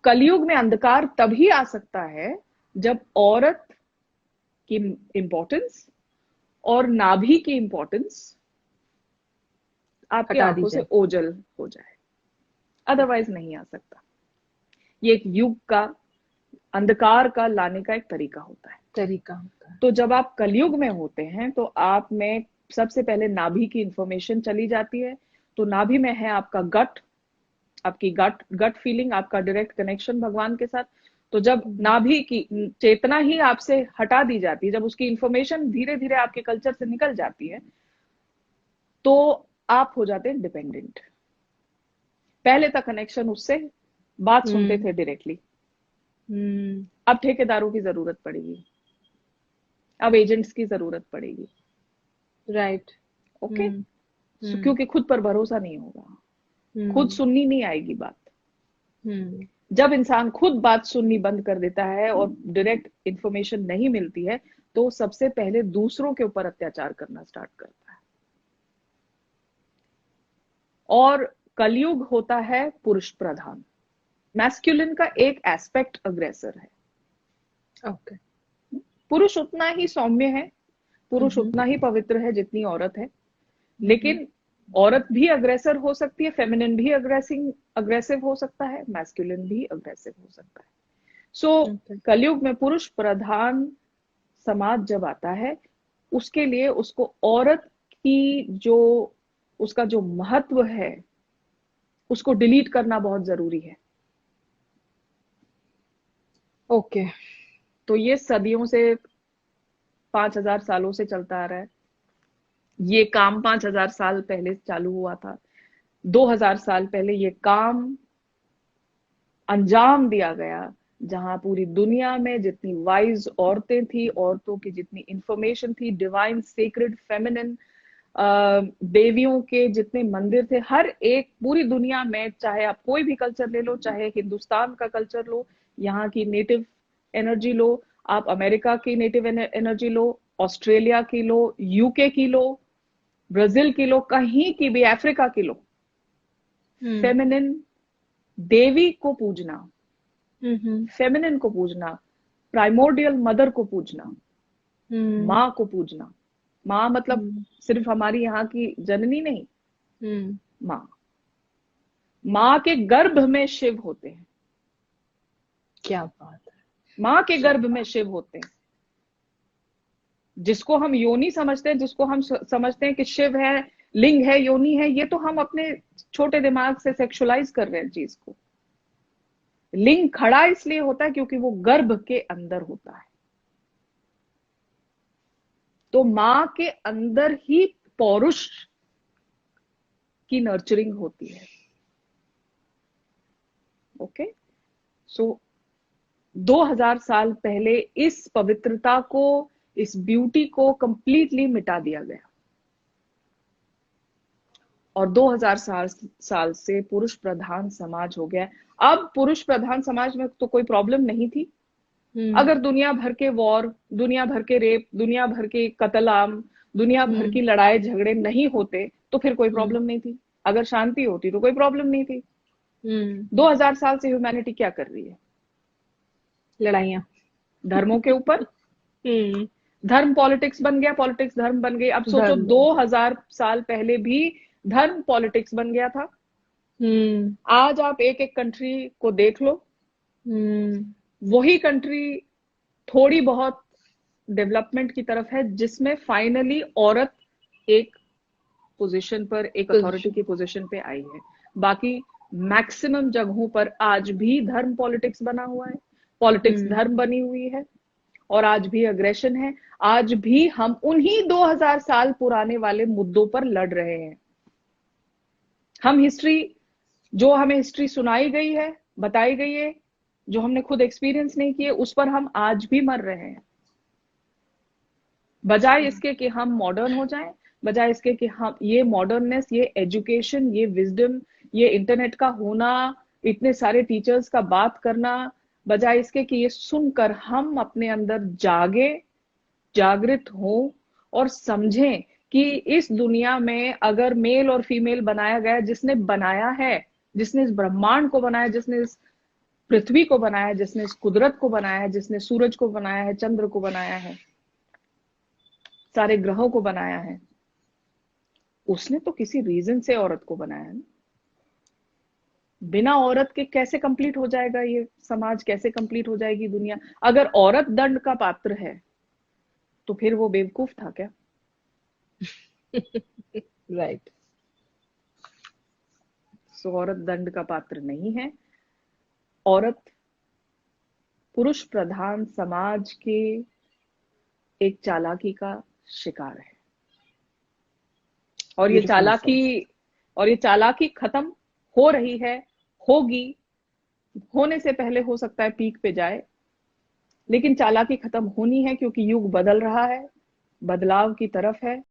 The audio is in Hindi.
कलयुग में अंधकार तभी आ सकता है जब औरत की इंपॉर्टेंस और नाभि की इंपॉर्टेंस आपकी हटा दी आंखों से जाए। ओझल हो जाए, अदरवाइज नहीं आ सकता। ये एक युग का, अंधकार का लाने का एक तरीका होता है। तरीका होता है। तो जब आप कलयुग में होते हैं तो आप में सबसे पहले नाभि की इंफॉर्मेशन चली जाती है। तो नाभि में है आपका गट, आपकी गट गट फीलिंग, आपका डायरेक्ट कनेक्शन भगवान के साथ। तो जब नाभि की चेतना ही आपसे हटा दी जाती है, जब उसकी इंफॉर्मेशन धीरे धीरे आपके कल्चर से निकल जाती है, तो आप हो जाते हैं डिपेंडेंट। पहले तक कनेक्शन उससे, बात सुनते हम्म। थे डायरेक्टली, हम्म। अब ठेकेदारों की जरूरत पड़ेगी, अब एजेंट्स की जरूरत पड़ेगी। राइट। ओके। हम्म। हम्म। क्योंकि खुद पर भरोसा नहीं होगा, खुद हम्म। सुननी नहीं आएगी बात। हम्म। जब इंसान खुद बात सुननी बंद कर देता है और डायरेक्ट इंफॉर्मेशन नहीं मिलती है, तो सबसे पहले दूसरों के ऊपर अत्याचार करना स्टार्ट करता है। और कलयुग होता है पुरुष प्रधान। मैस्कुलिन का एक एस्पेक्ट अग्रेसर है। ओके। पुरुष उतना ही सौम्य है, पुरुष हम्म। उतना ही पवित्र है जितनी औरत है। हम्म। लेकिन औरत भी अग्रेसर हो सकती है, फेमिनिन भी अग्रेसिव हो सकता है, मैस्कुलिन भी अग्रेसिव हो सकता है। So okay. कलयुग में पुरुष प्रधान समाज जब आता है, उसके लिए उसको औरत की जो, उसका जो महत्व है, उसको डिलीट करना बहुत जरूरी है। ओके। तो ये सदियों से, 5,000 सालों से चलता आ रहा है। ये काम 5,000 साल पहले चालू हुआ था। 2,000 साल पहले ये काम अंजाम दिया गया, जहां पूरी दुनिया में जितनी वाइज औरतें थी, औरतों की जितनी इंफॉर्मेशन थी, डिवाइन सेक्रेड फेमिनिन देवियों के जितने मंदिर थे, हर एक पूरी दुनिया में, चाहे आप कोई भी कल्चर ले लो, चाहे हिंदुस्तान का कल्चर लो, यहाँ की नेटिव एनर्जी लो, आप अमेरिका की नेटिव एनर्जी लो, ऑस्ट्रेलिया की लो, यूके की लो, ब्राजील की लो, कहीं की भी, अफ्रीका की लो, हम्म। फेमिनिन देवी को पूजना, हम्म। फेमिनिन को पूजना, प्राइमोर्डियल मदर को पूजना, हम्म। माँ को पूजना। माँ मतलब हम्म। सिर्फ हमारी यहाँ की जननी नहीं, हम्म। माँ। माँ के गर्भ में शिव होते हैं, क्या बात है। माँ के क्या गर्भ में बात। शिव होते हैं। जिसको हम योनि समझते हैं, जिसको हम समझते हैं कि शिव है, लिंग है, योनि है, ये तो हम अपने छोटे दिमाग से सेक्सुअलाइज कर रहे हैं चीज को। लिंग खड़ा इसलिए होता है क्योंकि वो गर्भ के अंदर होता है। तो माँ के अंदर ही पौरुष की नर्चरिंग होती है। ओके। सो 2,000 साल पहले इस पवित्रता को, इस ब्यूटी को कंप्लीटली मिटा दिया गया। और 2,000 साल से पुरुष प्रधान समाज हो गया। अब पुरुष प्रधान समाज में तो कोई प्रॉब्लम नहीं थी। हम्म। अगर दुनिया भर के वॉर, दुनिया भर के रेप, दुनिया भर के कत्ल आम, दुनिया भर हम्म। की लड़ाई झगड़े नहीं होते तो फिर कोई हम्म। प्रॉब्लम नहीं थी। अगर शांति होती तो कोई प्रॉब्लम नहीं थी। हम्म। 2,000 साल से ह्यूमैनिटी क्या कर रही है? लड़ाइयाँ। धर्मों के ऊपर। हम्म। धर्म पॉलिटिक्स बन गया, पॉलिटिक्स धर्म बन गई। अब सोचो धर्म बन गया। 2,000 साल पहले भी धर्म पॉलिटिक्स बन गया था। हम्म। आज आप एक एक कंट्री को देख लो, हम्म। वही कंट्री थोड़ी बहुत डेवलपमेंट की तरफ है, जिसमें फाइनली औरत एक पोजीशन पर, एक अथॉरिटी पोजीशन। की पोजीशन पे आई है। बाकी मैक्सिमम जगहों पर आज भी धर्म पॉलिटिक्स बना हुआ है, पॉलिटिक्स हम्म। धर्म बनी हुई है, और आज भी अग्रेशन है। आज भी हम उन्हीं 2,000 साल पुराने वाले मुद्दों पर लड़ रहे हैं। हम हिस्ट्री, जो हमें हिस्ट्री सुनाई गई है, बताई गई है, जो हमने खुद एक्सपीरियंस नहीं किए, उस पर हम आज भी मर रहे हैं। बजाय इसके कि हम मॉडर्न हो जाएं, बजाय इसके कि हम ये मॉडर्ननेस, ये एजुकेशन, ये विजडम, ये इंटरनेट का होना, इतने सारे टीचर्स का बात करना, बजाय इसके कि ये सुनकर हम अपने अंदर जागे, जागृत हो और समझें कि इस दुनिया में अगर मेल और फीमेल बनाया गया, जिसने बनाया है, जिसने इस ब्रह्मांड को बनाया, जिसने इस पृथ्वी को बनाया है, जिसने इस कुदरत को बनाया है, जिसने सूरज को बनाया है, चंद्र को बनाया है, सारे ग्रहों को बनाया है, उसने तो किसी रीजन से औरत को बनाया है ना। बिना औरत के कैसे कंप्लीट हो जाएगा ये समाज, कैसे कंप्लीट हो जाएगी दुनिया? अगर औरत दंड का पात्र है तो फिर वो बेवकूफ था क्या? राइट। सो औरत दंड का पात्र नहीं है। औरत पुरुष प्रधान समाज के एक चालाकी का शिकार है, और ये ब्यूटिफुली चालाकी सेड। और ये चालाकी खत्म हो रही है, होगी, होने से पहले हो सकता है पीक पे जाए, लेकिन चालाकी खत्म होनी है क्योंकि युग बदल रहा है, बदलाव की तरफ है।